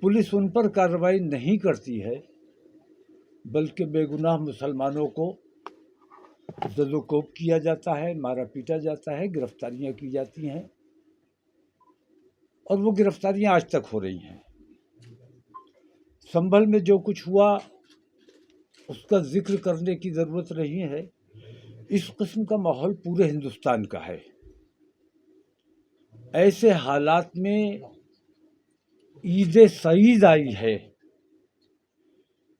Police उन पर कार्रवाई नहीं करती है, बल्कि बेगुनाह मुसलमानों को ज़द-ओ-कोब किया जाता है, मारा पीटा जाता है, गिरफ्तारियां की जाती हैं, और वो गिरफ्तारियां आज तक हो रही हैं। संभल में जो कुछ हुआ उसका जिक्र करने की ज़रूरत नहीं है। इस किस्म का माहौल पूरे हिंदुस्तान का है। ऐसे हालात में ईद सईद आई है।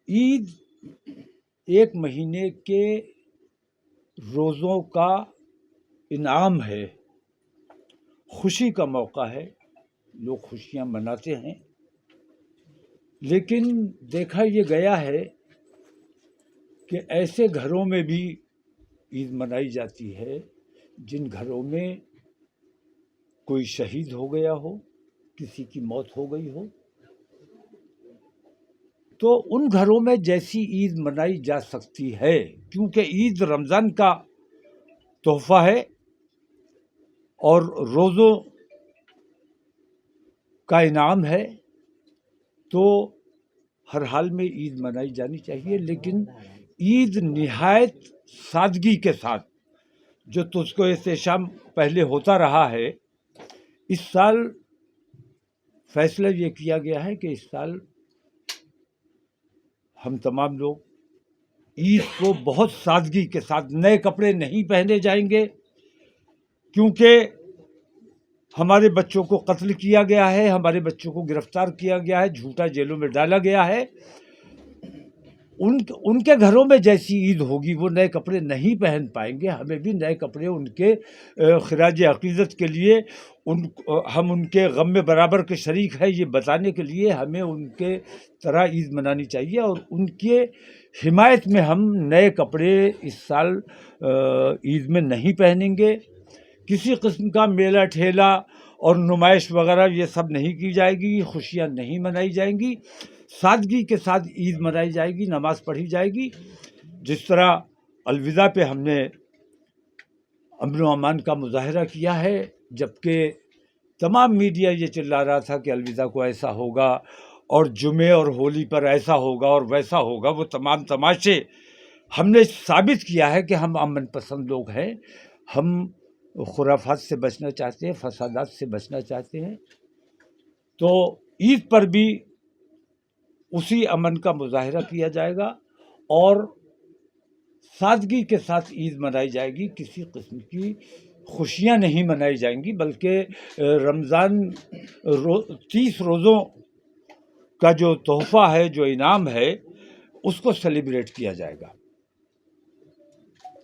ईद एक महीने के रोज़ों का इनाम है, खुशी का मौका है, लोग खुशियाँ मनाते हैं। लेकिन देखा ये गया है कि ऐसे घरों में भी ईद मनाई जाती है जिन घरों में कोई शहीद हो गया हो, किसी की मौत हो गई हो। तो उन घरों में जैसी ईद मनाई जा सकती है, क्योंकि ईद रमज़ान का तोहफा है और रोज़ों का इनाम है, तो हर हाल में ईद मनाई जानी चाहिए। लेकिन ईद निहायत सादगी के साथ, जो तुझको एहतशाम पहले होता रहा है, इस साल फैसला ये किया गया है कि इस साल हम तमाम लोग ईद को बहुत सादगी के साथ, नए कपड़े नहीं पहने जाएंगे, क्योंकि हमारे बच्चों को कत्ल किया गया है, हमारे बच्चों को गिरफ्तार किया गया है, झूठा जेलों में डाला गया है। उनके घरों में जैसी ईद होगी वो नए कपड़े नहीं पहन पाएंगे। हमें भी नए कपड़े उनके खिराज अक़ीदत के लिए, हम उनके गम में बराबर के शरीक हैं, ये बताने के लिए हमें उनके तरह ईद मनानी चाहिए। और उनके हिमायत में हम नए कपड़े इस साल ईद में नहीं पहनेंगे। किसी किस्म का मेला ठेला और नुमाइश वगैरह ये सब नहीं की जाएगी, खुशियाँ नहीं मनाई जाएंगी। सादगी के साथ ईद मनाई जाएगी, नमाज पढ़ी जाएगी। जिस तरह अलविदा पे हमने अमन व अमान का मुजाहरा किया है, जबकि तमाम मीडिया ये चिल्ला रहा था कि अलविदा को ऐसा होगा और जुमे और होली पर ऐसा होगा और वैसा होगा, वो तमाम तमाशे हमने साबित किया है कि हम अमन पसंद लोग हैं। हम खुराफात से बचना चाहते हैं, फसादात से बचना चाहते हैं। तो ईद पर भी उसी अमन का मुजाहरा किया जाएगा और सादगी के साथ ईद मनाई जाएगी। किसी किस्म की खुशियाँ नहीं मनाई जाएंगी, बल्कि रमज़ान 30 रोज़ों का जो तोहफ़ा है, जो इनाम है, उसको सेलिब्रेट किया जाएगा।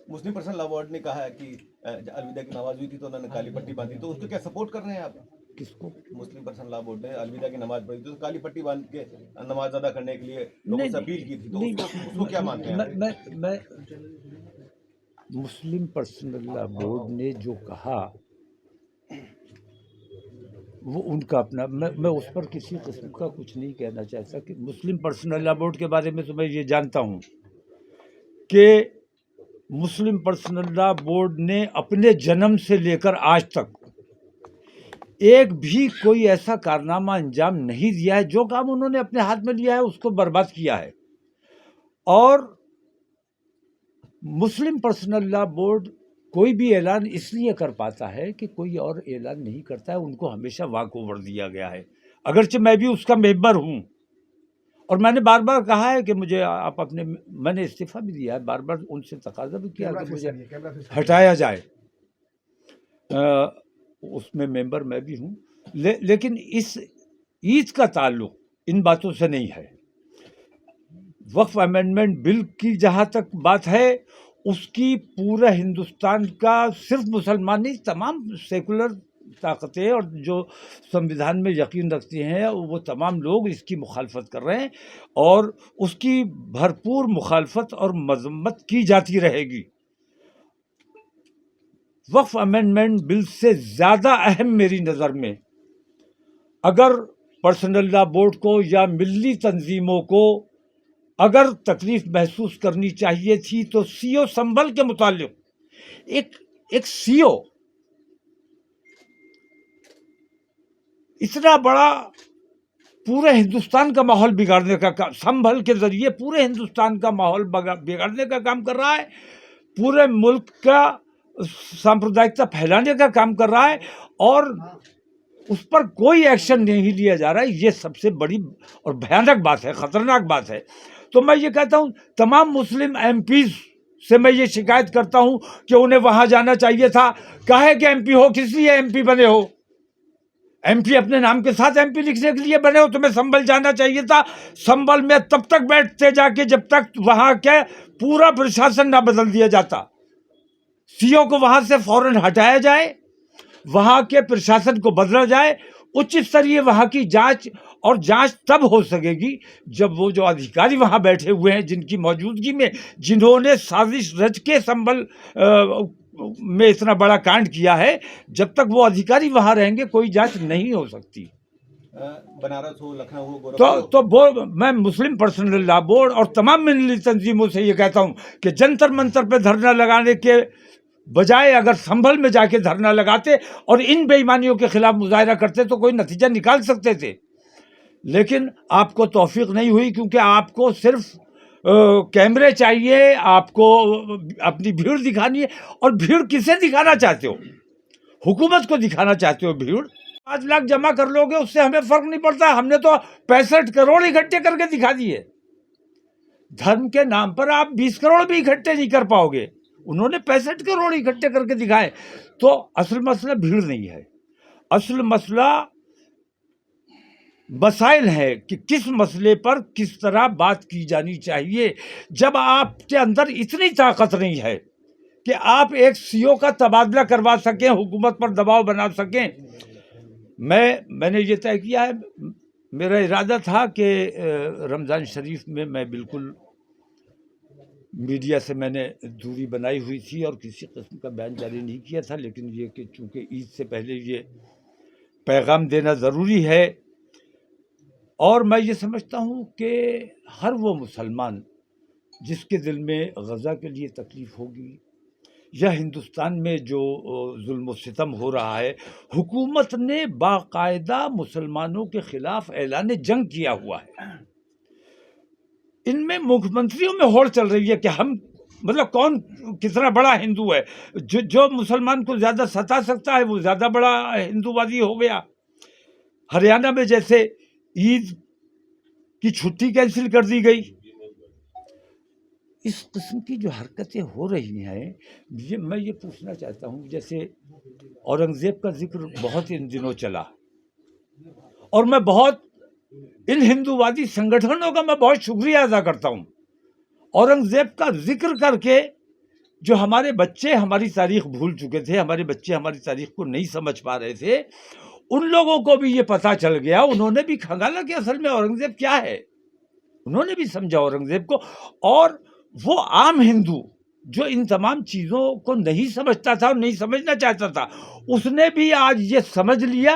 मुस्लिम पर्सनल लॉ बोर्ड ने कहा है कि अलविदा की नमाज हुई थी तो उन्होंने काली पट्टी बांधी, तो उसको क्या सपोर्ट कर रहे हैं आप? किसको? मुस्लिम पर्सनल लॉ बोर्ड ने अलविदा की नमाज पढ़ी तो काली पट्टी बांध के नमाज अदा करने के लिए लोगों से अपील की थी, तो उसको क्या मानते हैं? मैं मुस्लिम पर्सनल लॉ बोर्ड ने जो कहा वो उनका अपना, मैं उस पर किसी किस्म का कुछ नहीं कहना चाहता। कि मुस्लिम पर्सनल लॉ बोर्ड के बारे में तो मैं ये जानता हूँ कि मुस्लिम पर्सनल लॉ बोर्ड ने अपने जन्म से लेकर आज तक एक भी कोई ऐसा कारनामा अंजाम नहीं दिया है। जो काम उन्होंने अपने हाथ में लिया है उसको बर्बाद किया है। और मुस्लिम पर्सनल लॉ बोर्ड कोई भी ऐलान इसलिए कर पाता है कि कोई और ऐलान नहीं करता है। उनको हमेशा वॉक ओवर दिया गया है, अगरचे मैं भी उसका मेंबर हूँ। और मैंने बार बार कहा है कि मुझे आप अपने, मैंने इस्तीफा भी दिया है, बार बार उनसे तकाजा भी किया कि मुझे हटाया जाए। उसमें मेंबर मैं भी हूँ। लेकिन इस ईद का ताल्लुक इन बातों से नहीं है। वक्फ अमेंडमेंट बिल की जहाँ तक बात है, उसकी पूरा हिंदुस्तान का, सिर्फ मुसलमान नहीं, तमाम सेकुलर ताकतें और जो संविधान में यकीन रखती हैं, वो तमाम लोग इसकी मुखालफत कर रहे हैं और उसकी भरपूर मुखालफत और मजम्मत की जाती रहेगी। वक्फ अमेंडमेंट बिल से ज़्यादा अहम मेरी नज़र में, अगर पर्सनल लॉ बोर्ड को या मिली तंजीमों को अगर तकलीफ महसूस करनी चाहिए थी, तो सीओ संभल के मुतालिक एक सीओ इतना बड़ा पूरे हिंदुस्तान का माहौल बिगाड़ने का काम, संभल के जरिए पूरे हिंदुस्तान का माहौल बिगाड़ने का काम कर रहा है, पूरे मुल्क का सांप्रदायिकता फैलाने का काम कर रहा है, और उस पर कोई एक्शन नहीं लिया जा रहा है। ये सबसे बड़ी और भयानक बात है, खतरनाक बात है। तो मैं ये कहता हूँ तमाम मुस्लिम एमपीज से मैं ये शिकायत करता हूँ कि उन्हें वहां जाना चाहिए था। काहे कि एमपी हो, किस लिए एमपी बने हो? एमपी अपने नाम के साथ एमपी लिखने के लिए बने हो? तुम्हें संभल जाना चाहिए था। संभल में तब तक बैठते जाके जब तक वहां के पूरा प्रशासन ना बदल दिया जाता। सीओ को वहां से फौरन हटाया जाए, वहां के प्रशासन को बदला जाए, उच्च स्तरीय वहां की जांच, और जांच तब हो सकेगी जब वो जो अधिकारी वहां बैठे हुए हैं जिनकी मौजूदगी में, जिन्होंने साजिश रच के संभल में इतना बड़ा कांड किया है, जब तक वो अधिकारी वहां रहेंगे कोई जांच नहीं हो सकती। बनारस हो, लखनऊ हो, गोरखपुर तो वो मैं मुस्लिम पर्सनल लॉ बोर्ड और तमाम मिली तंजीमों से ये कहता हूं कि जंतर मंतर पे धरना लगाने के बजाय अगर संभल में जाके धरना लगाते और इन बेईमानियों के खिलाफ मुजाहरा करते तो कोई नतीजा निकाल सकते थे। लेकिन आपको तौफीक नहीं हुई, क्योंकि आपको सिर्फ कैमरे चाहिए, आपको अपनी भीड़ दिखानी है। और भीड़ किसे दिखाना चाहते हो? हुकूमत को दिखाना चाहते हो भीड़? 5 लाख जमा कर लोगे, उससे हमें फर्क नहीं पड़ता। हमने तो 65 करोड़ इकट्ठे करके दिखा दिए। धर्म के नाम पर आप 20 करोड़ भी इकट्ठे नहीं कर पाओगे, उन्होंने 65 करोड़ इकट्ठे करके दिखाए। तो असल मसला भीड़ नहीं है, असल मसला मसाइल है कि किस मसले पर किस तरह बात की जानी चाहिए। जब आपके अंदर इतनी ताकत नहीं है कि आप एक सीओ का तबादला करवा सकें, हुकूमत पर दबाव बना सकें। मैंने ये तय किया है, मेरा इरादा था कि रमज़ान शरीफ में मैं बिल्कुल मीडिया से मैंने दूरी बनाई हुई थी और किसी किस्म का बयान जारी नहीं किया था, लेकिन ये कि चूँकि ईद से पहले ये पैगाम देना ज़रूरी है। और मैं ये समझता हूँ कि हर वो मुसलमान जिसके दिल में गज़ा के लिए तकलीफ़ होगी या हिंदुस्तान में जो जुल्म सितम हो रहा है, हुकूमत ने बाकायदा मुसलमानों के ख़िलाफ़ ऐलान जंग किया हुआ है। इनमें मुख्यमंत्रियों में होड़ चल रही है कि हम मतलब कौन कितना बड़ा हिंदू है, जो मुसलमान को ज़्यादा सता सकता है वो ज़्यादा बड़ा हिंदूवादी हो गया। हरियाणा में जैसे ईद की छुट्टी कैंसिल कर दी गई। इस किस्म की जो हरकतें हो रही हैं, मैं ये पूछना चाहता हूँ, जैसे औरंगज़ेब का जिक्र बहुत इन दिनों चला और मैं बहुत इन हिंदूवादी संगठनों का मैं बहुत शुक्रिया अदा करता हूँ। औरंगज़ेब का जिक्र करके जो हमारे बच्चे हमारी तारीख भूल चुके थे, हमारे बच्चे हमारी तारीख को नहीं समझ पा रहे थे, उन लोगों को भी ये पता चल गया। उन्होंने भी खंगाला कि असल में औरंगज़ेब क्या है, उन्होंने भी समझा औरंगज़ेब को। और वो आम हिंदू जो इन तमाम चीज़ों को नहीं समझता था और नहीं समझना चाहता था, उसने भी आज ये समझ लिया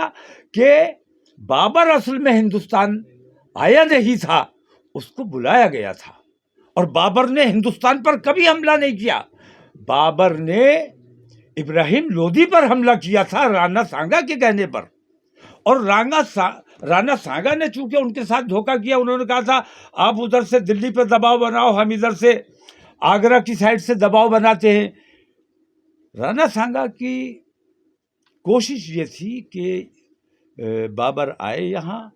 कि बाबर असल में हिंदुस्तान आया नहीं था, उसको बुलाया गया था। और बाबर ने हिंदुस्तान पर कभी हमला नहीं किया, बाबर ने इब्राहिम लोदी पर हमला किया था राणा सांगा के कहने पर। और राणा सांगा ने चूंकि उनके साथ धोखा किया, उन्होंने कहा था आप उधर से दिल्ली पर दबाव बनाओ, हम इधर से आगरा की साइड से दबाव बनाते हैं। राणा सांगा की कोशिश ये थी कि बाबर आए यहाँ,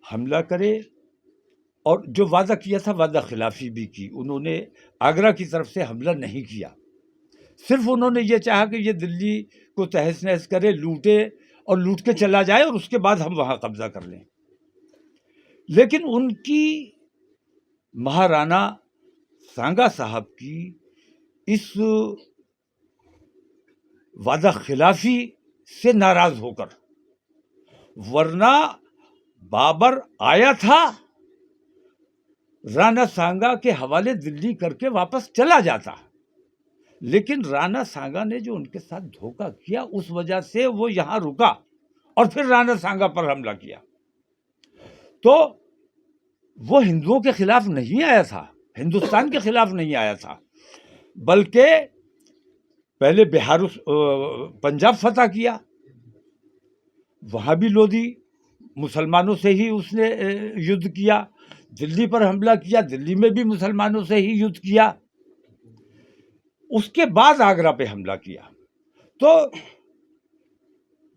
हमला करे, और जो वादा किया था वादा खिलाफी भी की। उन्होंने आगरा की तरफ से हमला नहीं किया, सिर्फ उन्होंने ये चाहा कि ये दिल्ली को तहस नहस करे, लूटे और लूट के चला जाए और उसके बाद हम वहाँ कब्जा कर लें। लेकिन उनकी महाराणा सांगा साहब की इस वादा खिलाफी से नाराज होकर, वरना बाबर आया था, राणा सांगा के हवाले दिल्ली करके वापस चला जाता, लेकिन राणा सांगा ने जो उनके साथ धोखा किया उस वजह से वो यहाँ रुका और फिर राणा सांगा पर हमला किया। तो वो हिंदुओं के खिलाफ नहीं आया था, हिंदुस्तान के खिलाफ नहीं आया था, बल्कि पहले बिहार पंजाब फतह किया, वहाँ भी लोधी मुसलमानों से ही उसने युद्ध किया, दिल्ली पर हमला किया, दिल्ली में भी मुसलमानों से ही युद्ध किया, उसके बाद आगरा पे हमला किया। तो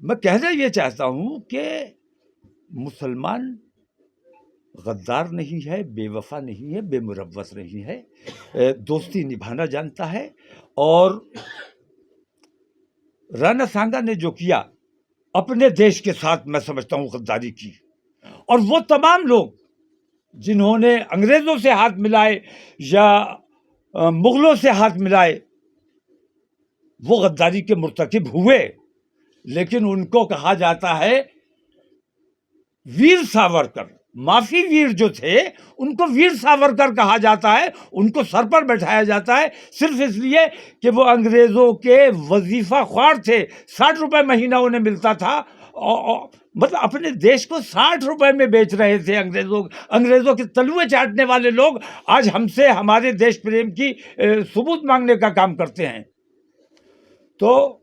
मैं कहना ये चाहता हूँ कि मुसलमान गद्दार नहीं है, बेवफा नहीं है, बेमुरव्वत नहीं है, दोस्ती निभाना जानता है। और राणा सांगा ने जो किया अपने देश के साथ, मैं समझता हूँ गद्दारी की। और वो तमाम लोग जिन्होंने अंग्रेजों से हाथ मिलाए या मुगलों से हाथ मिलाए, वो गद्दारी के मुर्तकिब हुए, लेकिन उनको कहा जाता है वीर सावरकर। माफी वीर जो थे उनको वीर सावरकर कहा जाता है, उनको सर पर बैठाया जाता है सिर्फ इसलिए कि वो अंग्रेजों के वजीफा ख्वार थे। 60 रुपए महीना उन्हें मिलता था, मतलब अपने देश को 60 रुपए में बेच रहे थे अंग्रेजों के तलुए चाटने वाले लोग आज हमसे हमारे देश प्रेम की सबूत मांगने का काम करते हैं। तो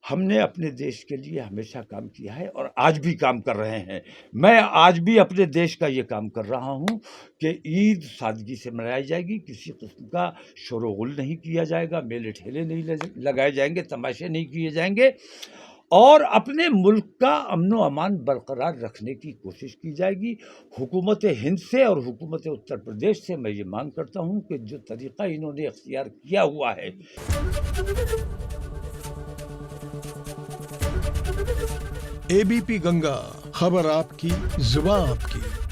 हमने अपने देश के लिए हमेशा काम किया है और आज भी काम कर रहे हैं। मैं आज भी अपने देश का ये काम कर रहा हूँ कि ईद सादगी से मनाई जाएगी, किसी किस्म का शोरगुल नहीं किया जाएगा, मेले ठेले नहीं लगाए जाएंगे, तमाशे नहीं किए जाएंगे, और अपने मुल्क का अमन व अमान बरकरार रखने की कोशिश की जाएगी। हुकूमत हिंद से और हुकूमत उत्तर प्रदेश से मैं ये मांग करता हूँ कि जो तरीक़ा इन्होंने अख्तियार किया हुआ है, एबीपी गंगा, खबर आपकी, जुबान आपकी।